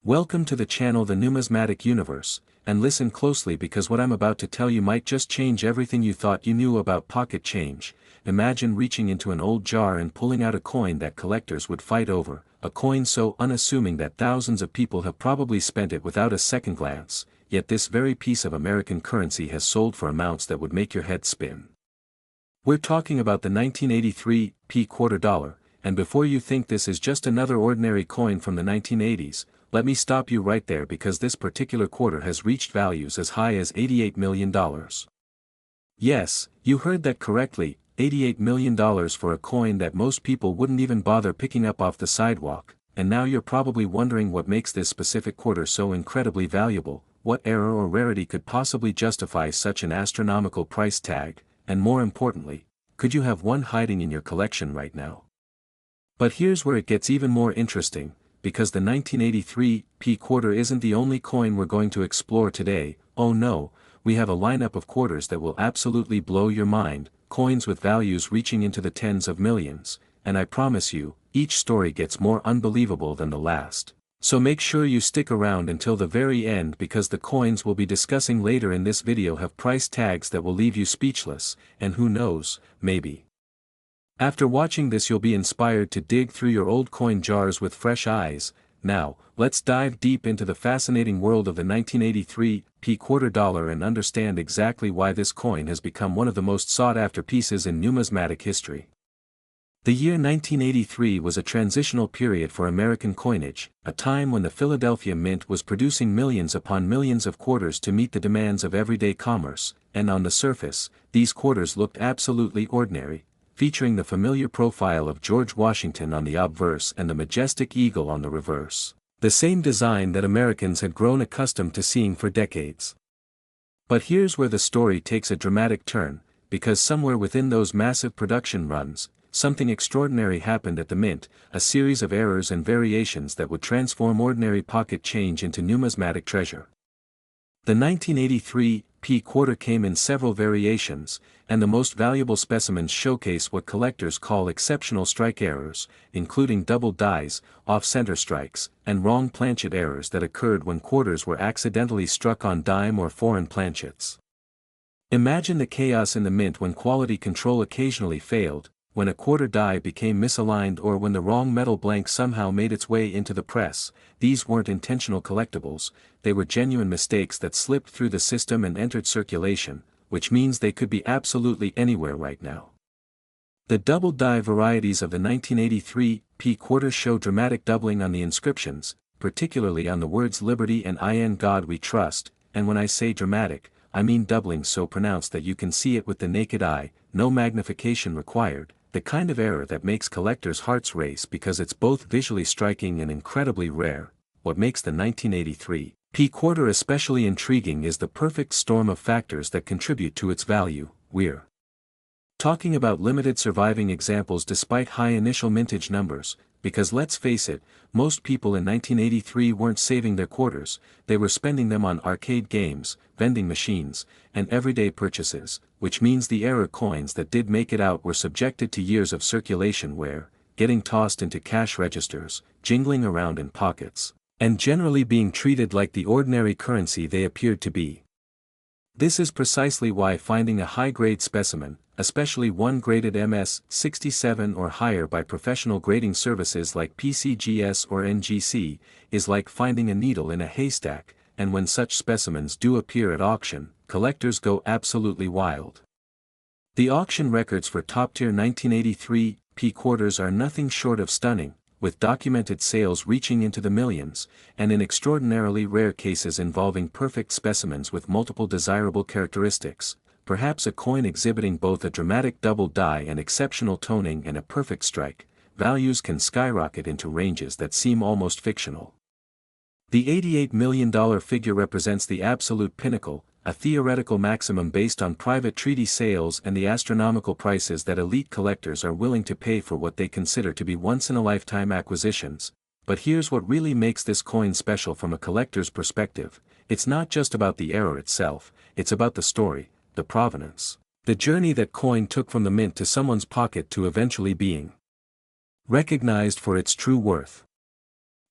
Welcome to the channel The Numismatic Universe, and listen closely because what I'm about to tell you might just change everything you thought you knew about pocket change. Imagine reaching into an old jar and pulling out a coin that collectors would fight over, a coin so unassuming that thousands of people have probably spent it without a second glance, yet this very piece of American currency has sold for amounts that would make your head spin. We're talking about the 1983 quarter dollar, and before you think this is just another ordinary coin from the 1980s, let me stop you right there because this particular quarter has reached values as high as $88 million. Yes, you heard that correctly, $88 million for a coin that most people wouldn't even bother picking up off the sidewalk, and now you're probably wondering what makes this specific quarter so incredibly valuable, what error or rarity could possibly justify such an astronomical price tag, and more importantly, could you have one hiding in your collection right now? But here's where it gets even more interesting, because the 1983 quarter isn't the only coin we're going to explore today. Oh no, we have a lineup of quarters that will absolutely blow your mind, coins with values reaching into the tens of millions, and I promise you, each story gets more unbelievable than the last. So make sure you stick around until the very end because the coins we'll be discussing later in this video have price tags that will leave you speechless, and who knows, maybe after watching this you'll be inspired to dig through your old coin jars with fresh eyes. Now, let's dive deep into the fascinating world of the 1983 quarter dollar and understand exactly why this coin has become one of the most sought-after pieces in numismatic history. The year 1983 was a transitional period for American coinage, a time when the Philadelphia Mint was producing millions upon millions of quarters to meet the demands of everyday commerce, and on the surface, these quarters looked absolutely ordinary, featuring the familiar profile of George Washington on the obverse and the majestic eagle on the reverse, the same design that Americans had grown accustomed to seeing for decades. But here's where the story takes a dramatic turn, because somewhere within those massive production runs, something extraordinary happened at the Mint, a series of errors and variations that would transform ordinary pocket change into numismatic treasure. The 1983 quarter came in several variations, and the most valuable specimens showcase what collectors call exceptional strike errors, including double dies, off-center strikes, and wrong planchet errors that occurred when quarters were accidentally struck on dime or foreign planchets. Imagine the chaos in the Mint when quality control occasionally failed, when a quarter die became misaligned or when the wrong metal blank somehow made its way into the press. These weren't intentional collectibles, they were genuine mistakes that slipped through the system and entered circulation, which means they could be absolutely anywhere right now. The double die varieties of the 1983 quarter show dramatic doubling on the inscriptions, particularly on the words Liberty and In God We Trust, and when I say dramatic, I mean doubling so pronounced that you can see it with the naked eye, no magnification required, the kind of error that makes collectors' hearts race because it's both visually striking and incredibly rare. What makes the 1983 quarter especially intriguing is the perfect storm of factors that contribute to its value. We're talking about limited surviving examples despite high initial mintage numbers, because let's face it, most people in 1983 weren't saving their quarters, they were spending them on arcade games, vending machines, and everyday purchases, which means the error coins that did make it out were subjected to years of circulation wear, getting tossed into cash registers, jingling around in pockets, and generally being treated like the ordinary currency they appeared to be. This is precisely why finding a high-grade specimen, especially one graded MS 67 or higher by professional grading services like PCGS or NGC, is like finding a needle in a haystack, and when such specimens do appear at auction, collectors go absolutely wild. The auction records for top-tier 1983 quarters are nothing short of stunning, with documented sales reaching into the millions, and in extraordinarily rare cases involving perfect specimens with multiple desirable characteristics, perhaps a coin exhibiting both a dramatic double die and exceptional toning and a perfect strike, values can skyrocket into ranges that seem almost fictional. The $88 million figure represents the absolute pinnacle, a theoretical maximum based on private treaty sales and the astronomical prices that elite collectors are willing to pay for what they consider to be once-in-a-lifetime acquisitions. But here's what really makes this coin special from a collector's perspective: it's not just about the error itself, it's about the story, the provenance, the journey that coin took from the mint to someone's pocket to eventually being recognized for its true worth.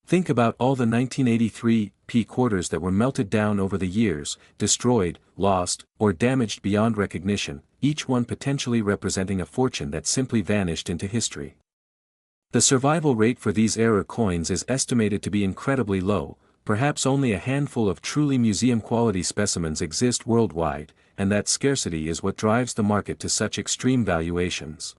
Think about all the 1983 P quarters that were melted down over the years, destroyed, lost, or damaged beyond recognition, each one potentially representing a fortune that simply vanished into history. The survival rate for these era coins is estimated to be incredibly low. Perhaps only a handful of truly museum-quality specimens exist worldwide, and that scarcity is what drives the market to such extreme valuations.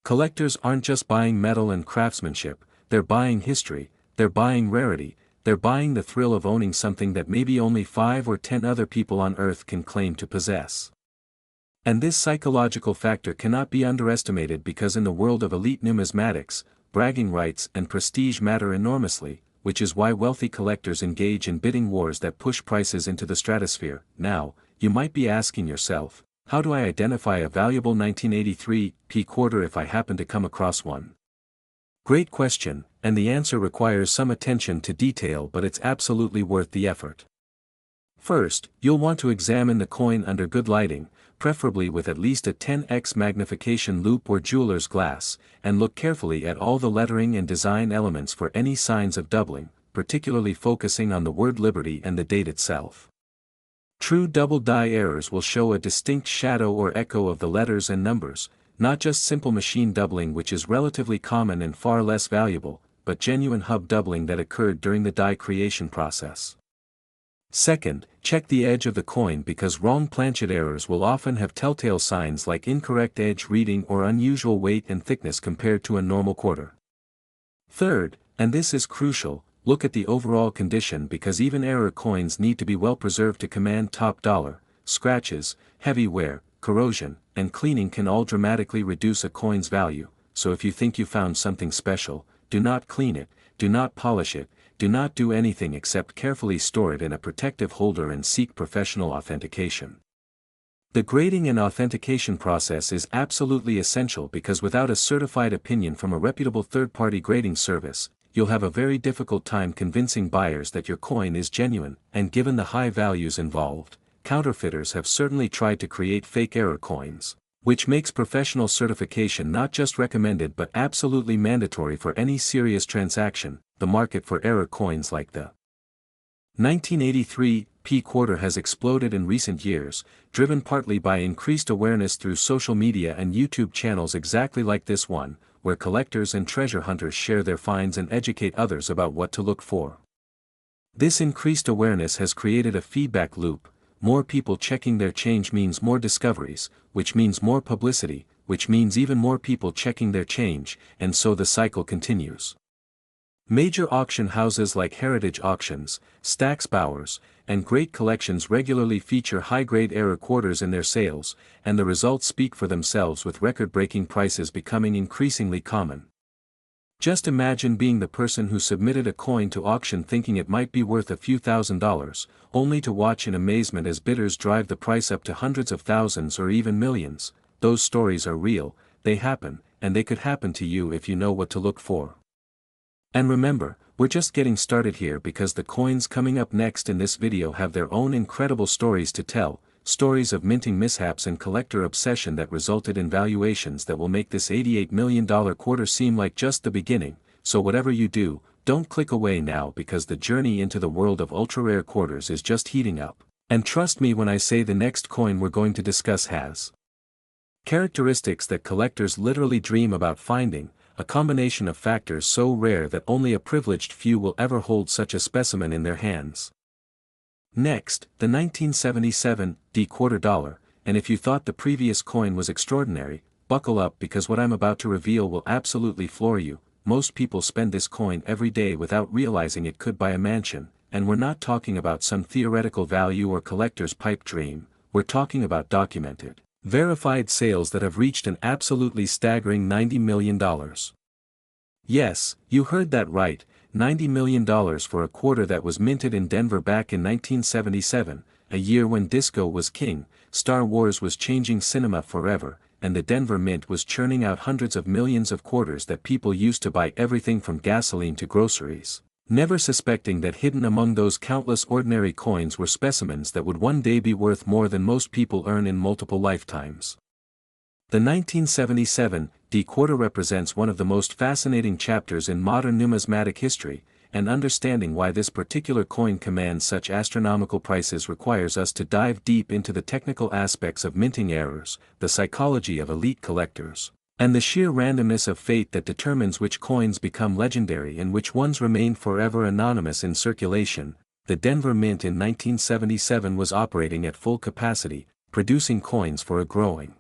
Collectors aren't just buying metal and craftsmanship, they're buying history, they're buying rarity, they're buying the thrill of owning something that maybe only 5 or 10 other people on Earth can claim to possess. And this psychological factor cannot be underestimated because in the world of elite numismatics, bragging rights and prestige matter enormously, which is why wealthy collectors engage in bidding wars that push prices into the stratosphere. Now, you might be asking yourself, how do I identify a valuable 1983 P quarter if I happen to come across one? Great question, and the answer requires some attention to detail, but it's absolutely worth the effort. First, you'll want to examine the coin under good lighting, preferably with at least a 10x magnification loupe or jeweler's glass, and look carefully at all the lettering and design elements for any signs of doubling, particularly focusing on the word Liberty and the date itself. True double die errors will show a distinct shadow or echo of the letters and numbers, not just simple machine doubling, which is relatively common and far less valuable, but genuine hub doubling that occurred during the die creation process. Second, check the edge of the coin because wrong planchet errors will often have telltale signs like incorrect edge reading or unusual weight and thickness compared to a normal quarter. Third, and this is crucial, look at the overall condition because even error coins need to be well preserved to command top dollar. Scratches, heavy wear, corrosion, and cleaning can all dramatically reduce a coin's value, so if you think you found something special, do not clean it, do not polish it, do not do anything except carefully store it in a protective holder and seek professional authentication. The grading and authentication process is absolutely essential because without a certified opinion from a reputable third-party grading service, you'll have a very difficult time convincing buyers that your coin is genuine, and given the high values involved, counterfeiters have certainly tried to create fake error coins, which makes professional certification not just recommended but absolutely mandatory for any serious transaction. The market for error coins like the 1983 P quarter has exploded in recent years, driven partly by increased awareness through social media and YouTube channels exactly like this one, where collectors and treasure hunters share their finds and educate others about what to look for. This increased awareness has created a feedback loop. More people checking their change means more discoveries, which means more publicity, which means even more people checking their change, and so the cycle continues. Major auction houses like Heritage Auctions, Stax Bowers, and Great Collections regularly feature high-grade error quarters in their sales, and the results speak for themselves with record-breaking prices becoming increasingly common. Just imagine being the person who submitted a coin to auction thinking it might be worth a few $1,000s, only to watch in amazement as bidders drive the price up to hundreds of thousands or even millions. Those stories are real, they happen, and they could happen to you if you know what to look for. And remember, we're just getting started here because the coins coming up next in this video have their own incredible stories to tell, stories of minting mishaps and collector obsession that resulted in valuations that will make this $88 million quarter seem like just the beginning. So whatever you do, don't click away now because the journey into the world of ultra-rare quarters is just heating up. And trust me when I say the next coin we're going to discuss has characteristics that collectors literally dream about finding, a combination of factors so rare that only a privileged few will ever hold such a specimen in their hands. Next, the 1977 D quarter dollar, and if you thought the previous coin was extraordinary, buckle up because what I'm about to reveal will absolutely floor you. Most people spend this coin every day without realizing it could buy a mansion, and we're not talking about some theoretical value or collector's pipe dream, we're talking about documented, verified sales that have reached an absolutely staggering $90 million. Yes, you heard that right, $90 million for a quarter that was minted in Denver back in 1977, a year when disco was king, Star Wars was changing cinema forever, and the Denver Mint was churning out hundreds of millions of quarters that people used to buy everything from gasoline to groceries, never suspecting that hidden among those countless ordinary coins were specimens that would one day be worth more than most people earn in multiple lifetimes. The 1977 D quarter represents one of the most fascinating chapters in modern numismatic history. and understanding why this particular coin commands such astronomical prices requires us to dive deep into the technical aspects of minting errors, the psychology of elite collectors, and the sheer randomness of fate that determines which coins become legendary and which ones remain forever anonymous in circulation. The Denver Mint in 1977 was operating at full capacity, producing coins for a growing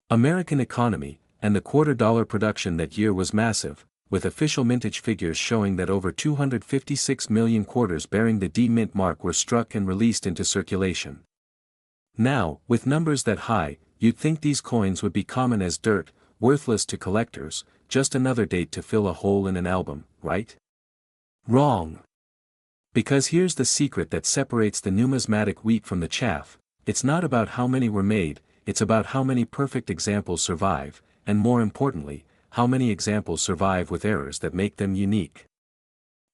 American economy, and the $250 production that year was massive, with official mintage figures showing that over 256 million quarters bearing the D Mint mark were struck and released into circulation. Now, with numbers that high, you'd think these coins would be common as dirt, worthless to collectors, just another date to fill a hole in an album, right? Wrong. Because here's the secret that separates the numismatic wheat from the chaff: it's not about how many were made, it's about how many perfect examples survive, and more importantly, how many examples survive with errors that make them unique.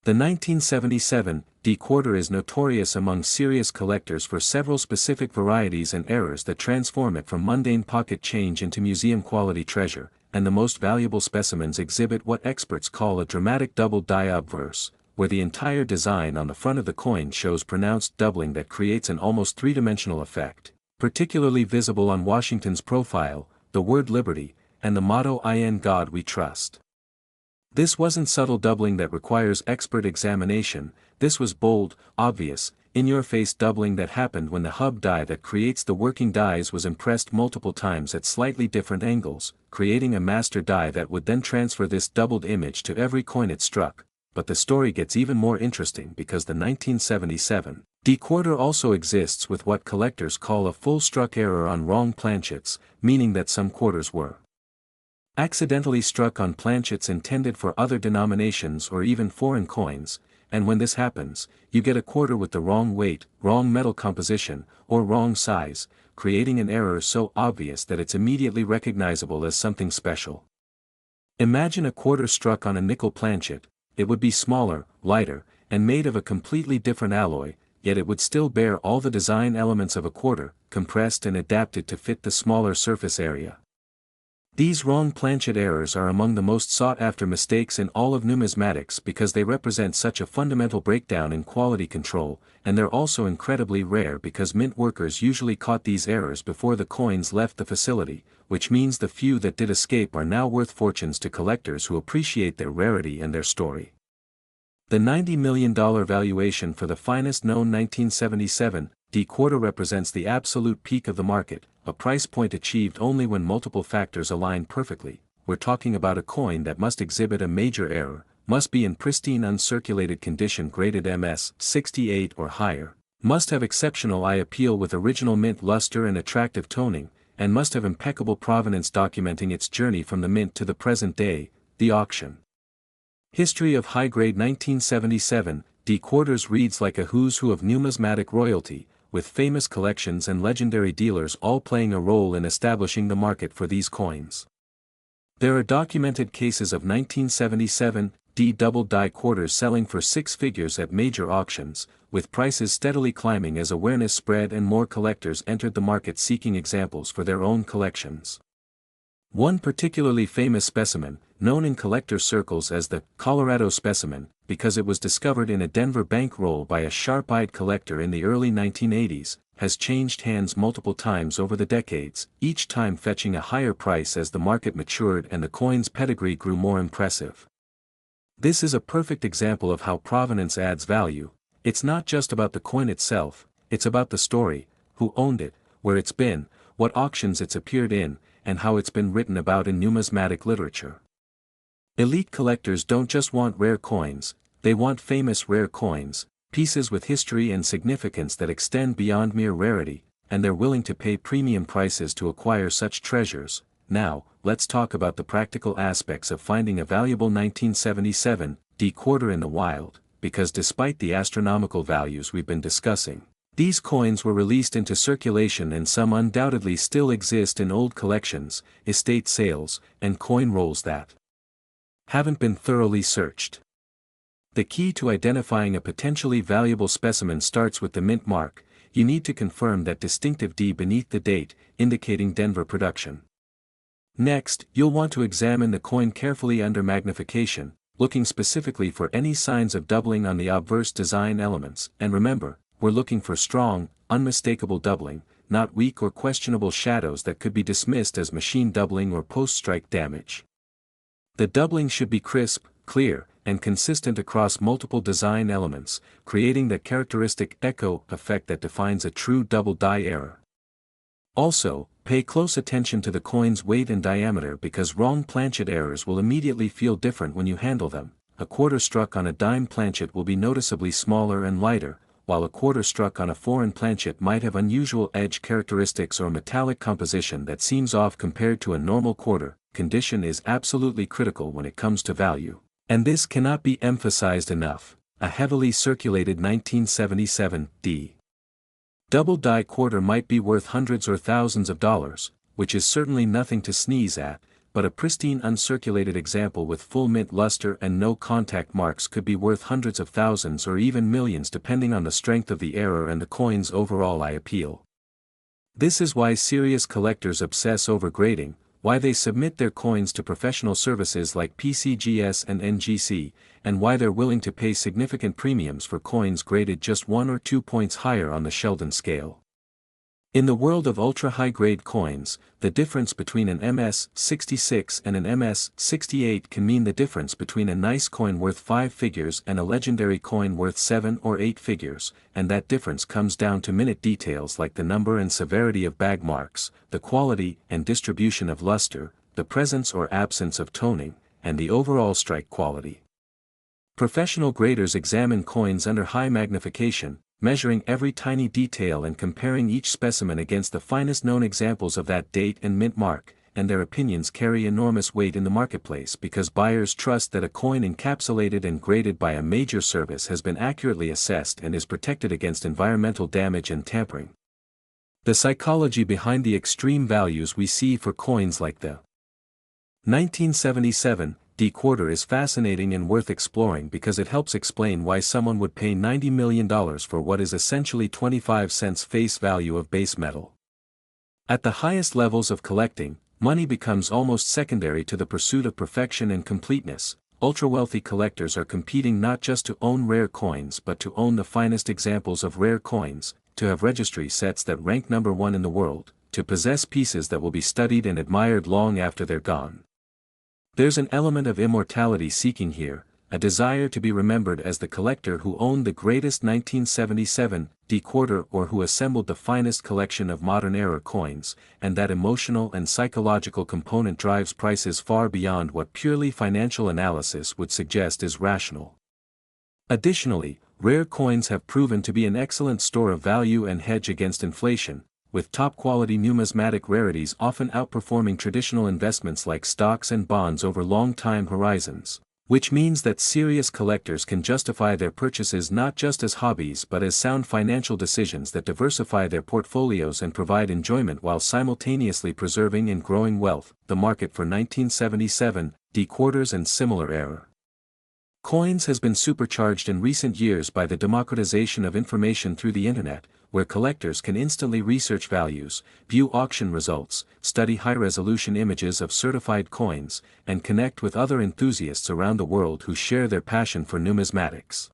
The 1977 D quarter is notorious among serious collectors for several specific varieties and errors that transform it from mundane pocket change into museum-quality treasure, and the most valuable specimens exhibit what experts call a dramatic double die obverse, where the entire design on the front of the coin shows pronounced doubling that creates an almost three-dimensional effect, particularly visible on Washington's profile, the word liberty, and the motto "In God We Trust." This wasn't subtle doubling that requires expert examination, this was bold, obvious, in-your-face doubling that happened when the hub die that creates the working dies was impressed multiple times at slightly different angles, creating a master die that would then transfer this doubled image to every coin it struck. But the story gets even more interesting because the 1977 D quarter also exists with what collectors call a full struck error on wrong planchets, meaning that some quarters were accidentally struck on planchets intended for other denominations or even foreign coins, and when this happens, you get a quarter with the wrong weight, wrong metal composition, or wrong size, creating an error so obvious that it's immediately recognizable as something special. Imagine a quarter struck on a nickel planchet. It would be smaller, lighter, and made of a completely different alloy, yet it would still bear all the design elements of a quarter, compressed and adapted to fit the smaller surface area. These wrong planchet errors are among the most sought-after mistakes in all of numismatics because they represent such a fundamental breakdown in quality control, and they're also incredibly rare because mint workers usually caught these errors before the coins left the facility, which means the few that did escape are now worth fortunes to collectors who appreciate their rarity and their story. The $90 million valuation for the finest known 1977 D quarter represents the absolute peak of the market, a price point achieved only when multiple factors align perfectly. We're talking about a coin that must exhibit a major error, must be in pristine uncirculated condition graded MS 68 or higher, must have exceptional eye appeal with original mint luster and attractive toning, and must have impeccable provenance documenting its journey from the mint to the present day, the auction. History of high-grade 1977 D quarters reads like a who's who of numismatic royalty, with famous collections and legendary dealers all playing a role in establishing the market for these coins. There are documented cases of 1977 D double die quarters selling for six figures at major auctions, with prices steadily climbing as awareness spread and more collectors entered the market seeking examples for their own collections. One particularly famous specimen, known in collector circles as the Colorado specimen, because it was discovered in a Denver bankroll by a sharp-eyed collector in the early 1980s, has changed hands multiple times over the decades, each time fetching a higher price as the market matured and the coin's pedigree grew more impressive. This is a perfect example of how provenance adds value. It's not just about the coin itself, it's about the story, who owned it, where it's been, what auctions it's appeared in, and how it's been written about in numismatic literature. Elite collectors don't just want rare coins, they want famous rare coins, pieces with history and significance that extend beyond mere rarity, and they're willing to pay premium prices to acquire such treasures. Now, let's talk about the practical aspects of finding a valuable 1977 D quarter in the wild, because despite the astronomical values we've been discussing, these coins were released into circulation and some undoubtedly still exist in old collections, estate sales, and coin rolls that haven't been thoroughly searched. The key to identifying a potentially valuable specimen starts with the mint mark. You need to confirm that distinctive D beneath the date, indicating Denver production. Next, you'll want to examine the coin carefully under magnification, looking specifically for any signs of doubling on the obverse design elements, and remember, we're looking for strong, unmistakable doubling, not weak or questionable shadows that could be dismissed as machine doubling or post-strike damage. The doubling should be crisp, clear, and consistent across multiple design elements, creating the characteristic echo effect that defines a true double die error. Also, pay close attention to the coin's weight and diameter because wrong planchet errors will immediately feel different when you handle them. A quarter struck on a dime planchet will be noticeably smaller and lighter, while a quarter struck on a foreign planchet might have unusual edge characteristics or metallic composition that seems off compared to a normal quarter. Condition is absolutely critical when it comes to value, and this cannot be emphasized enough. A heavily circulated 1977 D double die quarter might be worth hundreds or thousands of dollars, which is certainly nothing to sneeze at, but a pristine uncirculated example with full mint luster and no contact marks could be worth hundreds of thousands or even millions depending on the strength of the error and the coin's overall eye appeal. This is why serious collectors obsess over grading, why they submit their coins to professional services like PCGS and NGC, and why they're willing to pay significant premiums for coins graded just 1 or 2 points higher on the Sheldon scale. In the world of ultra-high-grade coins, the difference between an MS-66 and an MS-68 can mean the difference between a nice coin worth 5 figures and a legendary coin worth 7 or 8 figures, and that difference comes down to minute details like the number and severity of bag marks, the quality and distribution of luster, the presence or absence of toning, and the overall strike quality. Professional graders examine coins under high magnification, measuring every tiny detail and comparing each specimen against the finest known examples of that date and mint mark, and their opinions carry enormous weight in the marketplace because buyers trust that a coin encapsulated and graded by a major service has been accurately assessed and is protected against environmental damage and tampering. The psychology behind the extreme values we see for coins like the 1977 D quarter is fascinating and worth exploring because it helps explain why someone would pay $90 million for what is essentially 25 cents face value of base metal. At the highest levels of collecting, money becomes almost secondary to the pursuit of perfection and completeness. Ultra-wealthy collectors are competing not just to own rare coins but to own the finest examples of rare coins, to have registry sets that rank number 1 in the world, to possess pieces that will be studied and admired long after they're gone. There's an element of immortality seeking here, a desire to be remembered as the collector who owned the greatest 1977 D quarter or who assembled the finest collection of modern era coins, and that emotional and psychological component drives prices far beyond what purely financial analysis would suggest is rational. Additionally, rare coins have proven to be an excellent store of value and hedge against inflation, with top-quality numismatic rarities often outperforming traditional investments like stocks and bonds over long time horizons, which means that serious collectors can justify their purchases not just as hobbies but as sound financial decisions that diversify their portfolios and provide enjoyment while simultaneously preserving and growing wealth. The market for 1977 D quarters and similar era coins has been supercharged in recent years by the democratization of information through the internet, where collectors can instantly research values, view auction results, study high-resolution images of certified coins, and connect with other enthusiasts around the world who share their passion for numismatics.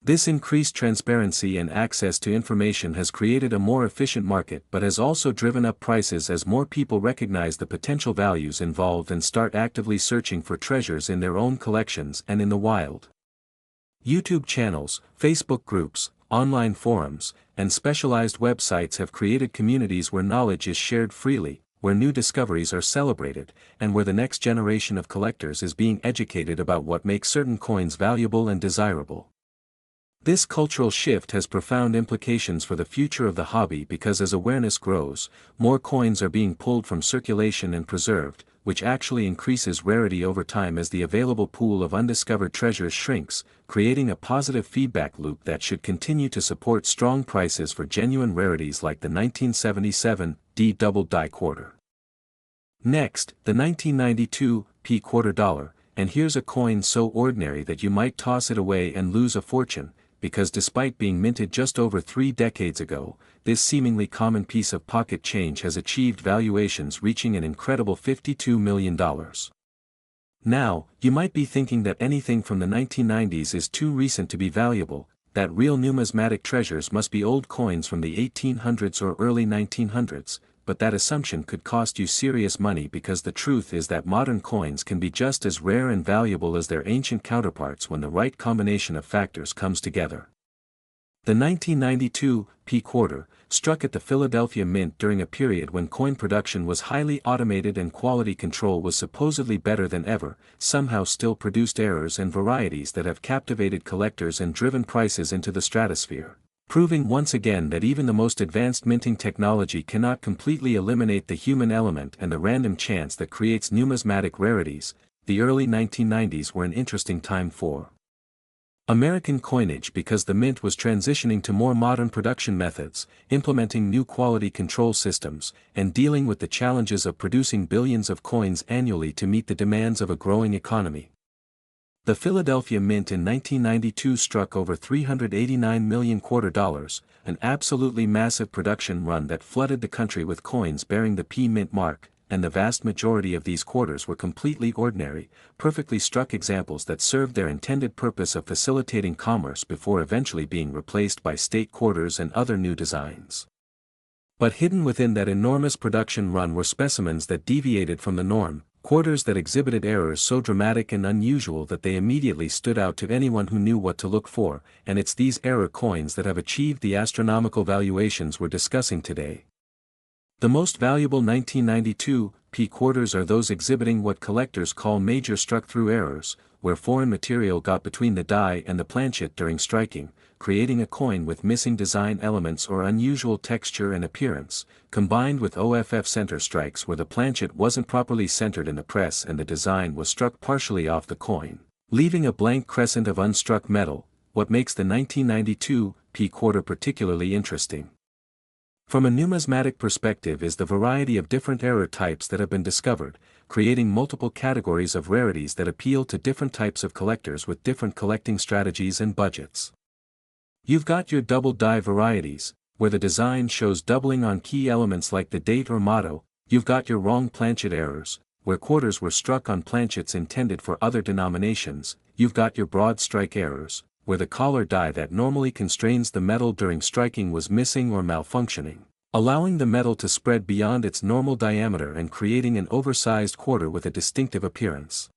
This increased transparency and access to information has created a more efficient market but has also driven up prices as more people recognize the potential values involved and start actively searching for treasures in their own collections and in the wild. YouTube channels, Facebook groups, online forums, and specialized websites have created communities where knowledge is shared freely, where new discoveries are celebrated, and where the next generation of collectors is being educated about what makes certain coins valuable and desirable. This cultural shift has profound implications for the future of the hobby because as awareness grows, more coins are being pulled from circulation and preserved, which actually increases rarity over time as the available pool of undiscovered treasures shrinks, creating a positive feedback loop that should continue to support strong prices for genuine rarities like the 1977 D double die quarter. Next, the 1992 P quarter dollar, and here's a coin so ordinary that you might toss it away and lose a fortune, because despite being minted just over 3 decades ago, this seemingly common piece of pocket change has achieved valuations reaching an incredible $52 million. Now, you might be thinking that anything from the 1990s is too recent to be valuable, that real numismatic treasures must be old coins from the 1800s or early 1900s, but that assumption could cost you serious money because the truth is that modern coins can be just as rare and valuable as their ancient counterparts when the right combination of factors comes together. The 1992 P quarter struck at the Philadelphia Mint during a period when coin production was highly automated and quality control was supposedly better than ever, somehow still produced errors and varieties that have captivated collectors and driven prices into the stratosphere, proving once again that even the most advanced minting technology cannot completely eliminate the human element and the random chance that creates numismatic rarities. The early 1990s were an interesting time for American coinage because the mint was transitioning to more modern production methods, implementing new quality control systems, and dealing with the challenges of producing billions of coins annually to meet the demands of a growing economy. The Philadelphia Mint in 1992 struck over $389 million, an absolutely massive production run that flooded the country with coins bearing the P Mint mark, and the vast majority of these quarters were completely ordinary, perfectly struck examples that served their intended purpose of facilitating commerce before eventually being replaced by state quarters and other new designs. But hidden within that enormous production run were specimens that deviated from the norm, quarters that exhibited errors so dramatic and unusual that they immediately stood out to anyone who knew what to look for, and it's these error coins that have achieved the astronomical valuations we're discussing today. The most valuable 1992 P quarters are those exhibiting what collectors call major struck-through errors, where foreign material got between the die and the planchet during striking, creating a coin with missing design elements or unusual texture and appearance, combined with OFF center strikes where the planchet wasn't properly centered in the press and the design was struck partially off the coin, leaving a blank crescent of unstruck metal, what makes the 1992 P quarter particularly interesting. From a numismatic perspective is the variety of different error types that have been discovered, creating multiple categories of rarities that appeal to different types of collectors with different collecting strategies and budgets. You've got your double die varieties, where the design shows doubling on key elements like the date or motto. You've got your wrong planchet errors, where quarters were struck on planchets intended for other denominations. You've got your broad strike errors, where the collar die that normally constrains the metal during striking was missing or malfunctioning, allowing the metal to spread beyond its normal diameter and creating an oversized quarter with a distinctive appearance.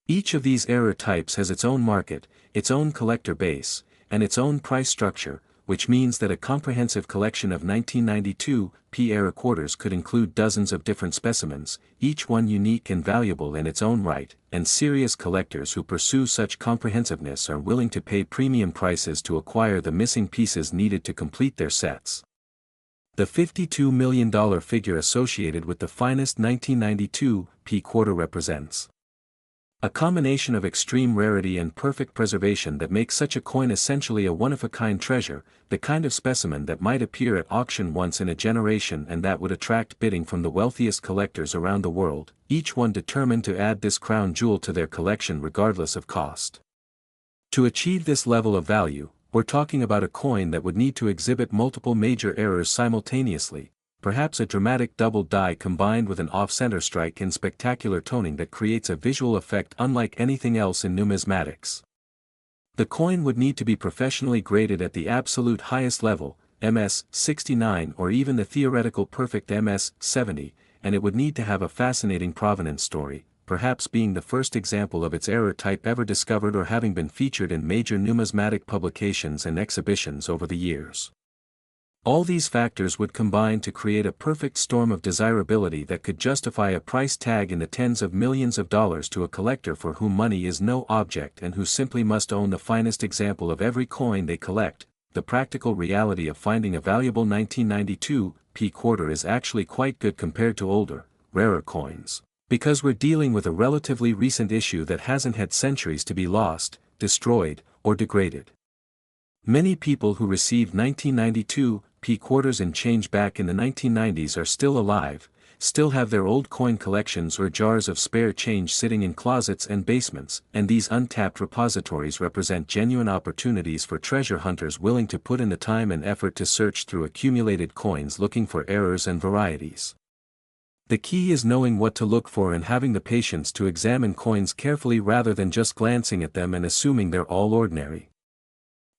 Each of these error types has its own market, its own collector base, and its own price structure, which means that a comprehensive collection of 1992 P error quarters could include dozens of different specimens, each one unique and valuable in its own right, and serious collectors who pursue such comprehensiveness are willing to pay premium prices to acquire the missing pieces needed to complete their sets. The $52 million figure associated with the finest 1992 P quarter represents a combination of extreme rarity and perfect preservation that makes such a coin essentially a one-of-a-kind treasure, the kind of specimen that might appear at auction once in a generation and that would attract bidding from the wealthiest collectors around the world, each one determined to add this crown jewel to their collection regardless of cost. To achieve this level of value, we're talking about a coin that would need to exhibit multiple major errors simultaneously, perhaps a dramatic double die combined with an off-center strike and spectacular toning that creates a visual effect unlike anything else in numismatics. The coin would need to be professionally graded at the absolute highest level, MS 69 or even the theoretical perfect MS 70, and it would need to have a fascinating provenance story, perhaps being the first example of its error type ever discovered or having been featured in major numismatic publications and exhibitions over the years. All these factors would combine to create a perfect storm of desirability that could justify a price tag in the tens of millions of dollars to a collector for whom money is no object and who simply must own the finest example of every coin they collect. The practical reality of finding a valuable 1992 P quarter is actually quite good compared to older, rarer coins, because we're dealing with a relatively recent issue that hasn't had centuries to be lost, destroyed, or degraded. Many people who received 1992 P quarters and change back in the 1990s are still alive, still have their old coin collections or jars of spare change sitting in closets and basements, and these untapped repositories represent genuine opportunities for treasure hunters willing to put in the time and effort to search through accumulated coins looking for errors and varieties. The key is knowing what to look for and having the patience to examine coins carefully rather than just glancing at them and assuming they're all ordinary.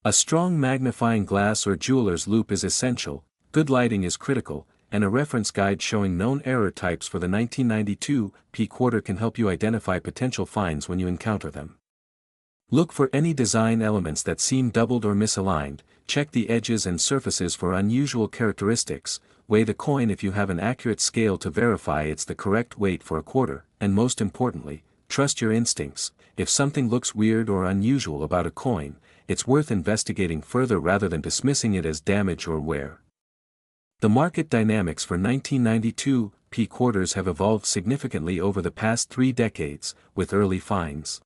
A strong magnifying glass or jeweler's loupe is essential, good lighting is critical, and a reference guide showing known error types for the 1992 P quarter can help you identify potential finds when you encounter them. Look for any design elements that seem doubled or misaligned, check the edges and surfaces for unusual characteristics, weigh the coin if you have an accurate scale to verify it's the correct weight for a quarter, and most importantly, trust your instincts. If something looks weird or unusual about a coin, it's worth investigating further rather than dismissing it as damage or wear. The market dynamics for 1992 P quarters have evolved significantly over the past 3 decades, with early finds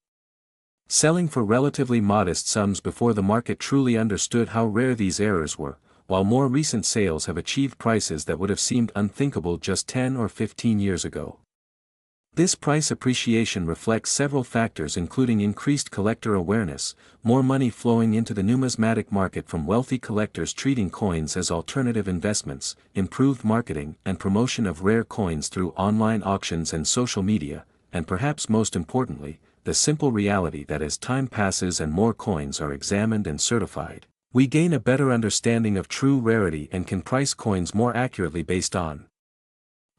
selling for relatively modest sums before the market truly understood how rare these errors were, while more recent sales have achieved prices that would have seemed unthinkable just 10 or 15 years ago. This price appreciation reflects several factors including increased collector awareness, more money flowing into the numismatic market from wealthy collectors treating coins as alternative investments, improved marketing and promotion of rare coins through online auctions and social media, and perhaps most importantly, the simple reality that as time passes and more coins are examined and certified, we gain a better understanding of true rarity and can price coins more accurately based on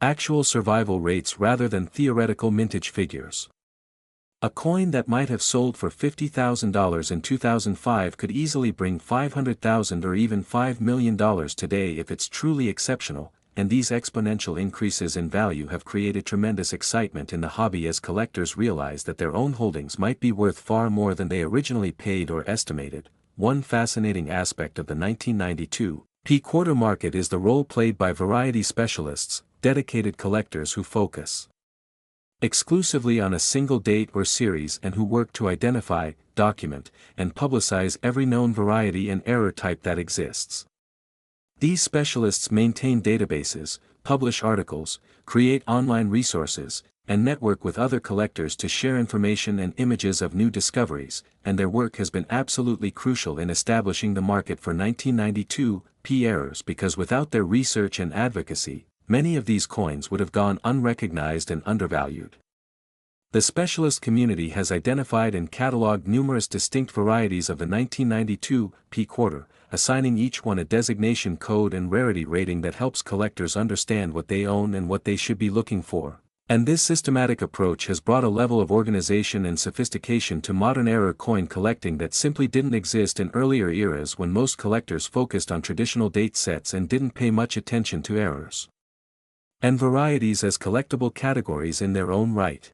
actual survival rates rather than theoretical mintage figures. A coin that might have sold for $50,000 in 2005 could easily bring $500,000 or even $5 million today if it's truly exceptional, and these exponential increases in value have created tremendous excitement in the hobby as collectors realize that their own holdings might be worth far more than they originally paid or estimated. One fascinating aspect of the 1992 P quarter market is the role played by variety specialists, dedicated collectors who focus exclusively on a single date or series and who work to identify, document, and publicize every known variety and error type that exists. These specialists maintain databases, publish articles, create online resources, and network with other collectors to share information and images of new discoveries, and their work has been absolutely crucial in establishing the market for 1992 P errors because without their research and advocacy, many of these coins would have gone unrecognized and undervalued. The specialist community has identified and cataloged numerous distinct varieties of the 1992 P quarter, assigning each one a designation code and rarity rating that helps collectors understand what they own and what they should be looking for. And this systematic approach has brought a level of organization and sophistication to modern era coin collecting that simply didn't exist in earlier eras when most collectors focused on traditional date sets and didn't pay much attention to errors and varieties as collectible categories in their own right.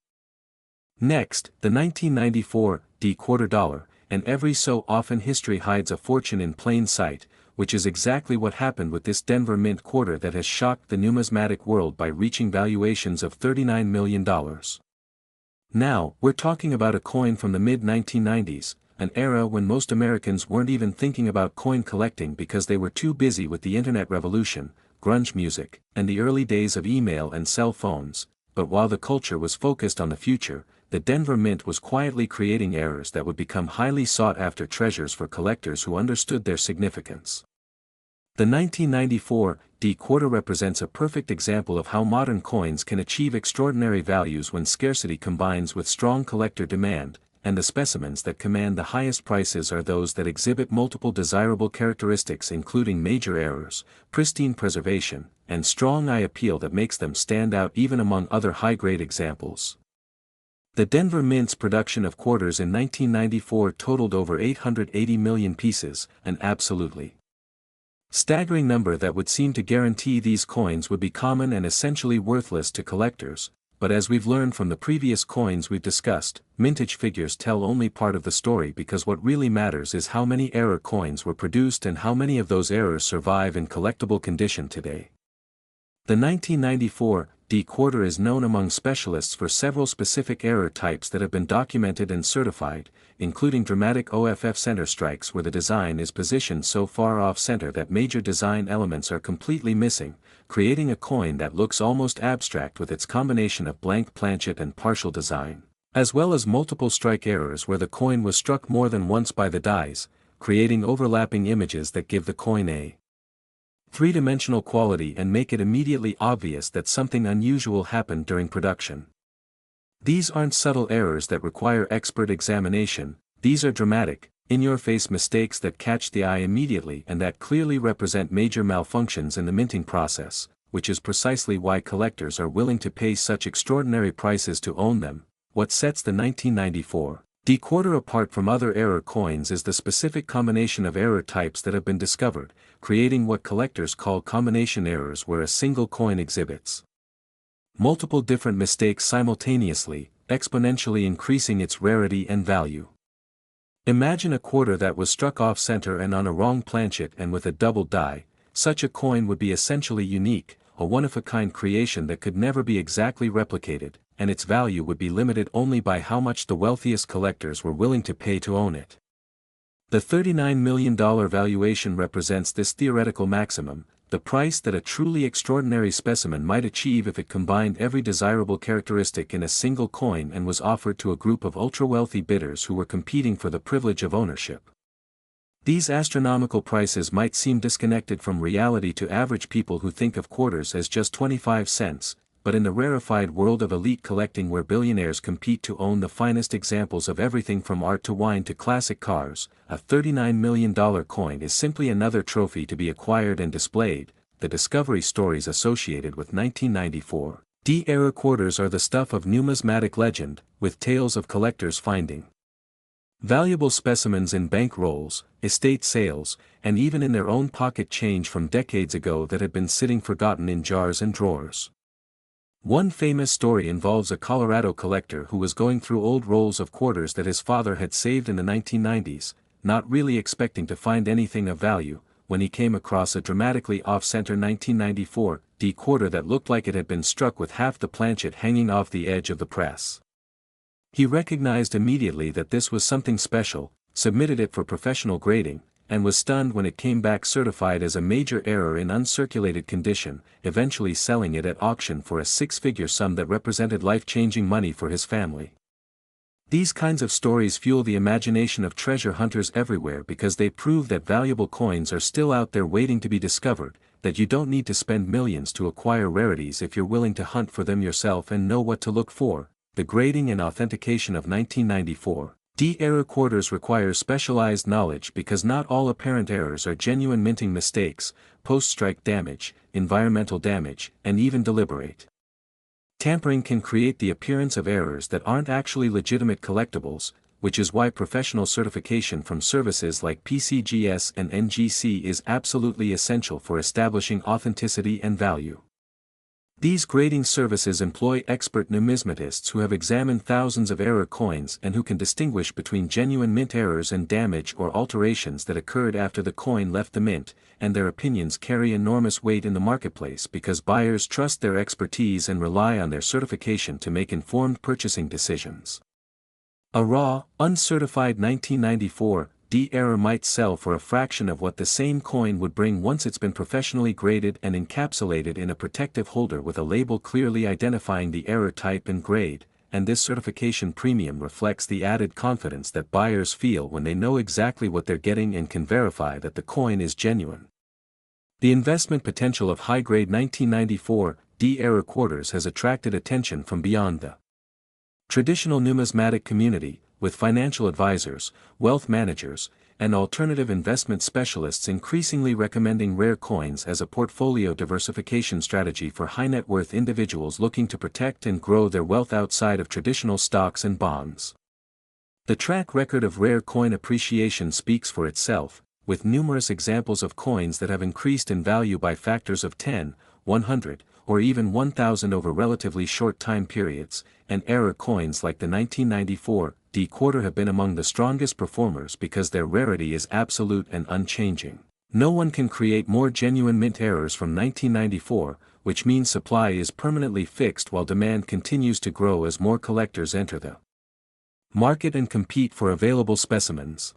Next, the 1994 D quarter dollar, and every so often history hides a fortune in plain sight, which is exactly what happened with this Denver Mint quarter that has shocked the numismatic world by reaching valuations of $39 million. Now, we're talking about a coin from the mid-1990s, an era when most Americans weren't even thinking about coin collecting because they were too busy with the internet revolution, grunge music, and the early days of email and cell phones, but while the culture was focused on the future, the Denver Mint was quietly creating errors that would become highly sought-after treasures for collectors who understood their significance. The 1994 D quarter represents a perfect example of how modern coins can achieve extraordinary values when scarcity combines with strong collector demand, and the specimens that command the highest prices are those that exhibit multiple desirable characteristics including major errors, pristine preservation, and strong eye appeal that makes them stand out even among other high-grade examples. The Denver Mint's production of quarters in 1994 totaled over 880 million pieces, an absolutely staggering number that would seem to guarantee these coins would be common and essentially worthless to collectors, but as we've learned from the previous coins we've discussed, mintage figures tell only part of the story because what really matters is how many error coins were produced and how many of those errors survive in collectible condition today. The 1994 D quarter is known among specialists for several specific error types that have been documented and certified, including dramatic OFF center strikes where the design is positioned so far off-center that major design elements are completely missing, creating a coin that looks almost abstract with its combination of blank planchet and partial design, as well as multiple strike errors where the coin was struck more than once by the dies, creating overlapping images that give the coin a three-dimensional quality and make it immediately obvious that something unusual happened during production. These aren't subtle errors that require expert examination, these are dramatic, in-your-face mistakes that catch the eye immediately and that clearly represent major malfunctions in the minting process, which is precisely why collectors are willing to pay such extraordinary prices to own them. What sets the 1994 quarter apart from other error coins is the specific combination of error types that have been discovered, creating what collectors call combination errors, where a single coin exhibits multiple different mistakes simultaneously, exponentially increasing its rarity and value. Imagine a quarter that was struck off-center and on a wrong planchet and with a double die. Such a coin would be essentially unique, a one-of-a-kind creation that could never be exactly replicated, and its value would be limited only by how much the wealthiest collectors were willing to pay to own it. The $39 million valuation represents this theoretical maximum, the price that a truly extraordinary specimen might achieve if it combined every desirable characteristic in a single coin and was offered to a group of ultra-wealthy bidders who were competing for the privilege of ownership. These astronomical prices might seem disconnected from reality to average people who think of quarters as just 25 cents, but in the rarefied world of elite collecting, where billionaires compete to own the finest examples of everything from art to wine to classic cars, a $39 million coin is simply another trophy to be acquired and displayed. The discovery stories associated with 1994 era quarters are the stuff of numismatic legend, with tales of collectors finding valuable specimens in bank rolls, estate sales, and even in their own pocket change from decades ago that had been sitting forgotten in jars and drawers. One famous story involves a Colorado collector who was going through old rolls of quarters that his father had saved in the 1990s, not really expecting to find anything of value, when he came across a dramatically off-center 1994 quarter that looked like it had been struck with half the planchet hanging off the edge of the press. He recognized immediately that this was something special, submitted it for professional grading, and was stunned when it came back certified as a major error in uncirculated condition, eventually selling it at auction for a six-figure sum that represented life-changing money for his family. These kinds of stories fuel the imagination of treasure hunters everywhere because they prove that valuable coins are still out there waiting to be discovered, that you don't need to spend millions to acquire rarities if you're willing to hunt for them yourself and know what to look for. The grading and authentication of 1994 era quarters requires specialized knowledge because not all apparent errors are genuine minting mistakes, post-strike damage, environmental damage, and even deliberate tampering can create the appearance of errors that aren't actually legitimate collectibles, which is why professional certification from services like PCGS and NGC is absolutely essential for establishing authenticity and value. These grading services employ expert numismatists who have examined thousands of error coins and who can distinguish between genuine mint errors and damage or alterations that occurred after the coin left the mint, and their opinions carry enormous weight in the marketplace because buyers trust their expertise and rely on their certification to make informed purchasing decisions. A raw, uncertified 1994 error might sell for a fraction of what the same coin would bring once it's been professionally graded and encapsulated in a protective holder with a label clearly identifying the error type and grade, and this certification premium reflects the added confidence that buyers feel when they know exactly what they're getting and can verify that the coin is genuine. The investment potential of high-grade 1994 era quarters has attracted attention from beyond the traditional numismatic community, with financial advisors, wealth managers, and alternative investment specialists increasingly recommending rare coins as a portfolio diversification strategy for high-net-worth individuals looking to protect and grow their wealth outside of traditional stocks and bonds. The track record of rare coin appreciation speaks for itself, with numerous examples of coins that have increased in value by factors of 10, 100, or even 1,000 over relatively short time periods, and error coins like the 1994 quarter have been among the strongest performers because their rarity is absolute and unchanging. No one can create more genuine mint errors from 1994, which means supply is permanently fixed while demand continues to grow as more collectors enter the market and compete for available specimens.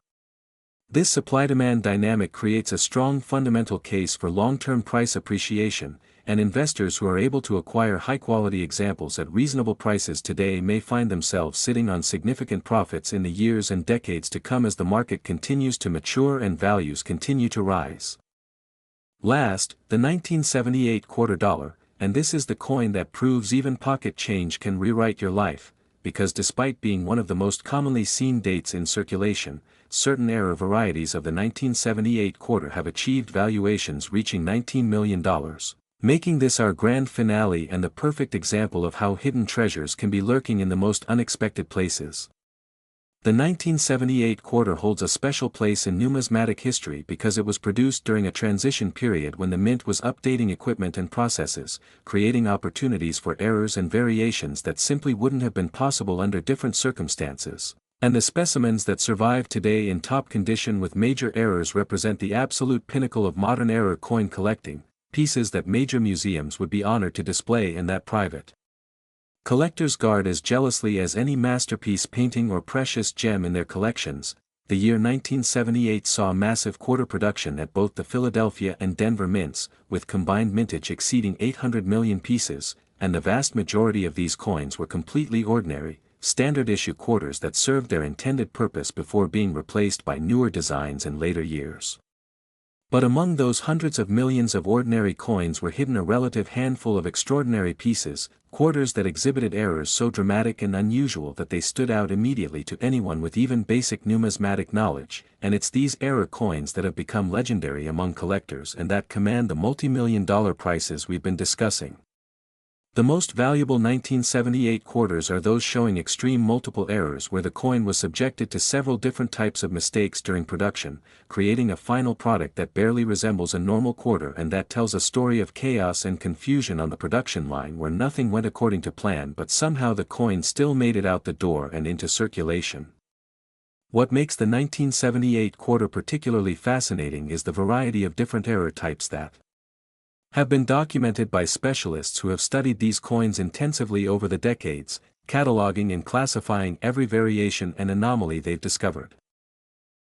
This supply-demand dynamic creates a strong fundamental case for long-term price appreciation, and investors who are able to acquire high-quality examples at reasonable prices today may find themselves sitting on significant profits in the years and decades to come as the market continues to mature and values continue to rise. Last, the 1978 quarter dollar, and this is the coin that proves even pocket change can rewrite your life, because despite being one of the most commonly seen dates in circulation, certain error varieties of the 1978 quarter have achieved valuations reaching $19 million, making this our grand finale and the perfect example of how hidden treasures can be lurking in the most unexpected places. The 1978 quarter holds a special place in numismatic history because it was produced during a transition period when the mint was updating equipment and processes, creating opportunities for errors and variations that simply wouldn't have been possible under different circumstances. And the specimens that survive today in top condition with major errors represent the absolute pinnacle of modern error coin collecting, pieces that major museums would be honored to display and that private collectors guard as jealously as any masterpiece painting or precious gem in their collections. The year 1978 saw massive quarter production at both the Philadelphia and Denver mints, with combined mintage exceeding 800 million pieces, and the vast majority of these coins were completely ordinary, standard-issue quarters that served their intended purpose before being replaced by newer designs in later years. But among those hundreds of millions of ordinary coins were hidden a relative handful of extraordinary pieces, quarters that exhibited errors so dramatic and unusual that they stood out immediately to anyone with even basic numismatic knowledge, and it's these error coins that have become legendary among collectors and that command the multi-million-dollar prices we've been discussing. The most valuable 1978 quarters are those showing extreme multiple errors where the coin was subjected to several different types of mistakes during production, creating a final product that barely resembles a normal quarter and that tells a story of chaos and confusion on the production line where nothing went according to plan but somehow the coin still made it out the door and into circulation. What makes the 1978 quarter particularly fascinating is the variety of different error types that have been documented by specialists who have studied these coins intensively over the decades, cataloging and classifying every variation and anomaly they've discovered.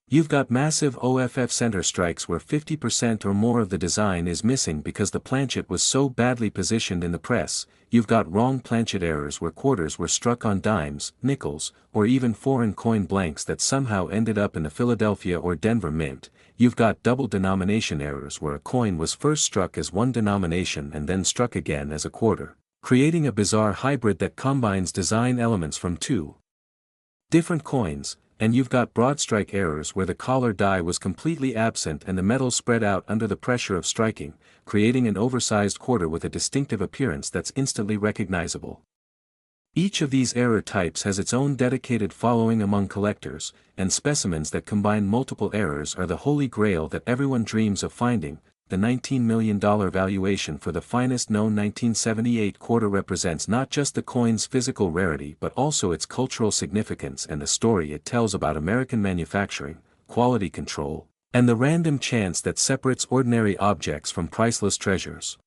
You've got massive OFF center strikes where 50% or more of the design is missing because the planchet was so badly positioned in the press. You've got wrong planchet errors where quarters were struck on dimes, nickels, or even foreign coin blanks that somehow ended up in the Philadelphia or Denver mint. You've got double denomination errors where a coin was first struck as one denomination and then struck again as a quarter, creating a bizarre hybrid that combines design elements from two different coins. And you've got broad strike errors where the collar die was completely absent and the metal spread out under the pressure of striking, creating an oversized quarter with a distinctive appearance that's instantly recognizable. Each of these error types has its own dedicated following among collectors, and specimens that combine multiple errors are the holy grail that everyone dreams of finding. The $19 million valuation for the finest known 1978 quarter represents not just the coin's physical rarity but also its cultural significance and the story it tells about American manufacturing, quality control, and the random chance that separates ordinary objects from priceless treasures.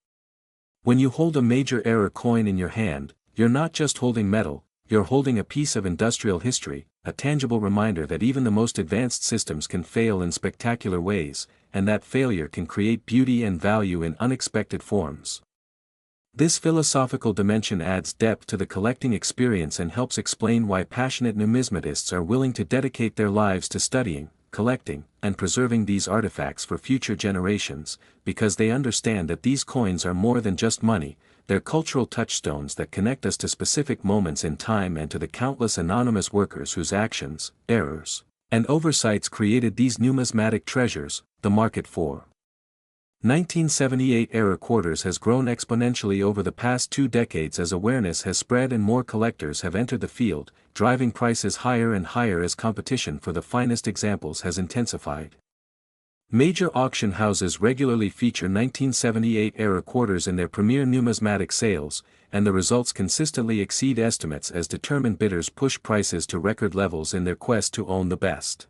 When you hold a major error coin in your hand, you're not just holding metal, you're holding a piece of industrial history, a tangible reminder that even the most advanced systems can fail in spectacular ways, and that failure can create beauty and value in unexpected forms. This philosophical dimension adds depth to the collecting experience and helps explain why passionate numismatists are willing to dedicate their lives to studying, collecting, and preserving these artifacts for future generations, because they understand that these coins are more than just money. They're cultural touchstones that connect us to specific moments in time and to the countless anonymous workers whose actions, errors, and oversights created these numismatic treasures. The market for 1978 error quarters has grown exponentially over the past 2 decades as awareness has spread and more collectors have entered the field, driving prices higher and higher as competition for the finest examples has intensified. Major auction houses regularly feature 1978 error quarters in their premier numismatic sales, and the results consistently exceed estimates as determined bidders push prices to record levels in their quest to own the best.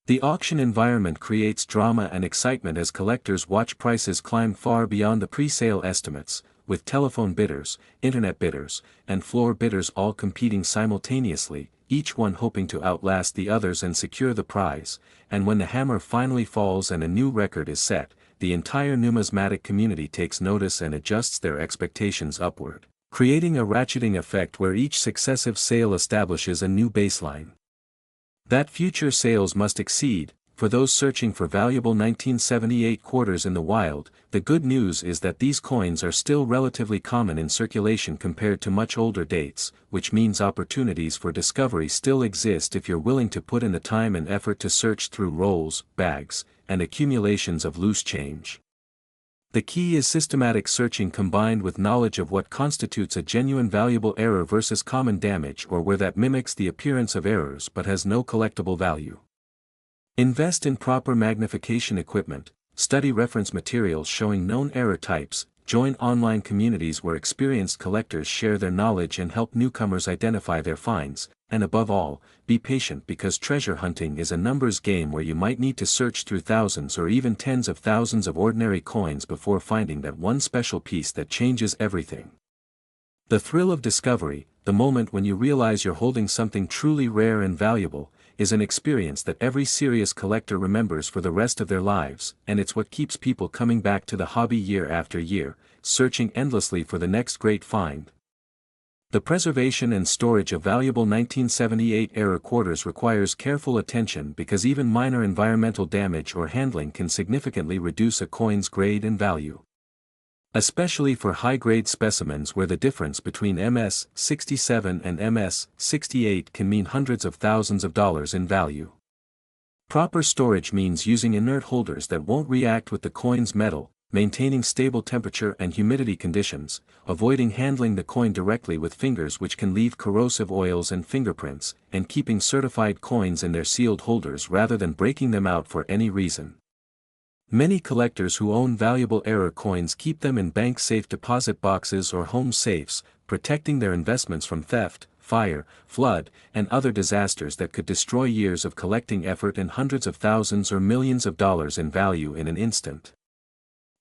The auction environment creates drama and excitement as collectors watch prices climb far beyond the pre-sale estimates, with telephone bidders, internet bidders, and floor bidders all competing simultaneously, each one hoping to outlast the others and secure the prize. And when the hammer finally falls and a new record is set, the entire numismatic community takes notice and adjusts their expectations upward, creating a ratcheting effect where each successive sale establishes a new baseline that future sales must exceed. for those searching for valuable 1978 quarters in the wild, the good news is that these coins are still relatively common in circulation compared to much older dates, which means opportunities for discovery still exist if you're willing to put in the time and effort to search through rolls, bags, and accumulations of loose change. The key is systematic searching combined with knowledge of what constitutes a genuine valuable error versus common damage or where that mimics the appearance of errors but has no collectible value. Invest in proper magnification equipment, study reference materials showing known error types, join online communities where experienced collectors share their knowledge and help newcomers identify their finds, and above all, be patient because treasure hunting is a numbers game where you might need to search through thousands or even tens of thousands of ordinary coins before finding that one special piece that changes everything. The thrill of discovery, the moment when you realize you're holding something truly rare and valuable, is an experience that every serious collector remembers for the rest of their lives, and it's what keeps people coming back to the hobby year after year, searching endlessly for the next great find. The preservation and storage of valuable 1978 era quarters requires careful attention because even minor environmental damage or handling can significantly reduce a coin's grade and value. Especially for high-grade specimens where the difference between MS-67 and MS-68 can mean hundreds of thousands of dollars in value. Proper storage means using inert holders that won't react with the coin's metal, maintaining stable temperature and humidity conditions, avoiding handling the coin directly with fingers which can leave corrosive oils and fingerprints, and keeping certified coins in their sealed holders rather than breaking them out for any reason. Many collectors who own valuable error coins keep them in bank-safe deposit boxes or home safes, protecting their investments from theft, fire, flood, and other disasters that could destroy years of collecting effort and hundreds of thousands or millions of dollars in value in an instant.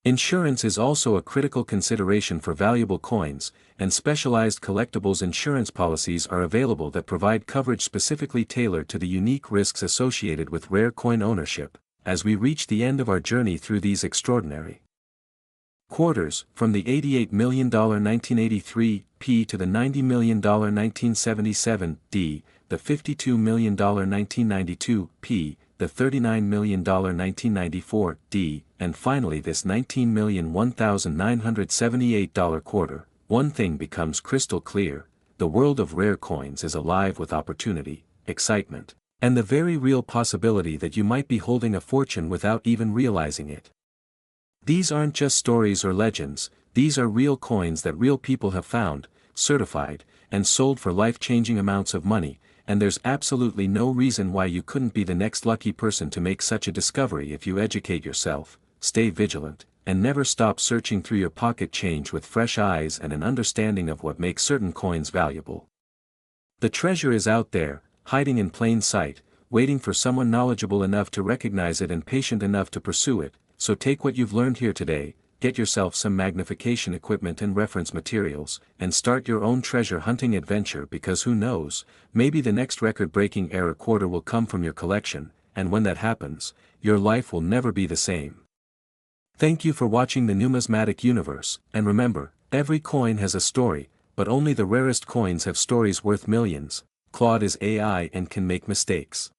Insurance is also a critical consideration for valuable coins, and specialized collectibles insurance policies are available that provide coverage specifically tailored to the unique risks associated with rare coin ownership. As we reach the end of our journey through these extraordinary quarters, from the $88 million 1983 P to the $90 million 1977 D, the $52 million 1992 P, the $39 million 1994 D, and finally this $19,001,978 quarter, one thing becomes crystal clear: the world of rare coins is alive with opportunity, excitement, and the very real possibility that you might be holding a fortune without even realizing it. These aren't just stories or legends, these are real coins that real people have found, certified, and sold for life-changing amounts of money, and there's absolutely no reason why you couldn't be the next lucky person to make such a discovery if you educate yourself, stay vigilant, and never stop searching through your pocket change with fresh eyes and an understanding of what makes certain coins valuable. The treasure is out there, hiding in plain sight, waiting for someone knowledgeable enough to recognize it and patient enough to pursue it. So take what you've learned here today, get yourself some magnification equipment and reference materials, and start your own treasure hunting adventure because who knows, maybe the next record-breaking era quarter will come from your collection, and when that happens, your life will never be the same. Thank you for watching the Numismatic Universe, and remember, every coin has a story, but only the rarest coins have stories worth millions. Claude is AI and can make mistakes.